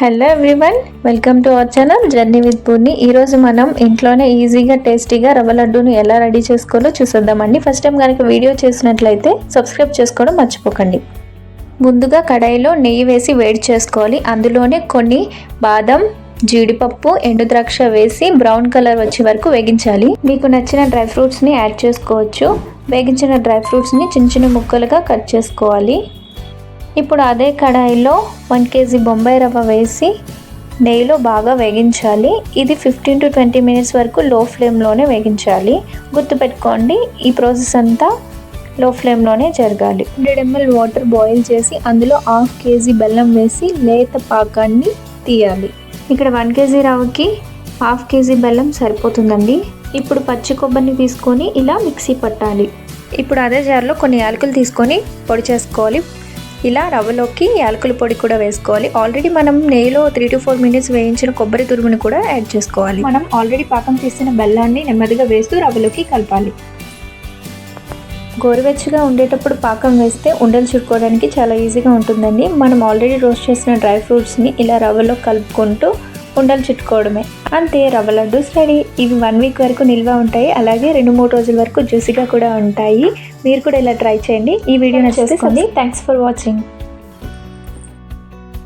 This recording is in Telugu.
Hello everyone, welcome to our channel journey with Purni. ఈరోజు మనం ఇంట్లోనే ఈజీగా టేస్టీగా రవ్వ లడ్డూను ఎలా రెడీ చేసుకోవాలో చూసేద్దామండి. ఫస్ట్ టైం కనుక వీడియో చేసినట్లయితే సబ్స్క్రైబ్ చేసుకోవడం మర్చిపోకండి. ముందుగా కడాయిలో నెయ్యి వేసి వేడి చేసుకోవాలి. అందులోనే కొన్ని బాదం, జీడిపప్పు, ఎండు ద్రాక్ష వేసి బ్రౌన్ కలర్ వచ్చే వరకు వేగించాలి. మీకు నచ్చిన డ్రై ఫ్రూట్స్ని యాడ్ చేసుకోవచ్చు. వేగించిన డ్రై ఫ్రూట్స్ని చిన్న చిన్న ముక్కలుగా కట్ చేసుకోవాలి. ఇప్పుడు అదే కడాయిలో 1 kg బొంబాయి రవ్వ వేసి నెయ్యిలో బాగా వేగించాలి. ఇది 15 to 20 minutes వరకు లో ఫ్లేమ్లోనే వేగించాలి. గుర్తుపెట్టుకోండి, ఈ ప్రాసెస్ అంతా లో ఫ్లేమ్లోనే జరగాలి. 100 ml వాటర్ బాయిల్ చేసి అందులో 1/2 kg బెల్లం వేసి లేత పాకాన్ని తీయాలి. ఇక్కడ 1 kg రవ్వకి 1/2 kg బెల్లం సరిపోతుందండి. ఇప్పుడు పచ్చి కొబ్బరిని తీసుకొని ఇలా మిక్సీ పట్టాలి. ఇప్పుడు అదే జార్లో కొన్ని యాలకులు తీసుకొని పొడి చేసుకోవాలి. ఇలా రవ్వలోకి యాలకుల పొడి కూడా వేసుకోవాలి. ఆల్రెడీ మనం నెయ్యిలో 3 to 4 minutes వేయించిన కొబ్బరి తురుముని కూడా యాడ్ చేసుకోవాలి. మనం ఆల్రెడీ పాకం తీసిన బెల్లాన్ని నెమ్మదిగా వేస్తూ రవ్వలోకి కలపాలి. గోరువెచ్చగా ఉండేటప్పుడు పాకం వేస్తే ఉండలు చుట్టుకోవడానికి చాలా ఈజీగా ఉంటుందండి. మనం ఆల్రెడీ రోస్ట్ చేసిన డ్రై ఫ్రూట్స్ని ఇలా రవ్వలో కలుపుకుంటూ ఉండలు చుట్టుకోవడమే. అంతే, రవ్వ లడ్డూస్ రెడీ. ఇవి 1 week వరకు నిల్వ ఉంటాయి. అలాగే 2-3 రోజుల వరకు జ్యూసీగా కూడా ఉంటాయి. మీరు కూడా ఇలా ట్రై చేయండి. ఈ వీడియో నచ్చేసుకోండి. Thanks for watching.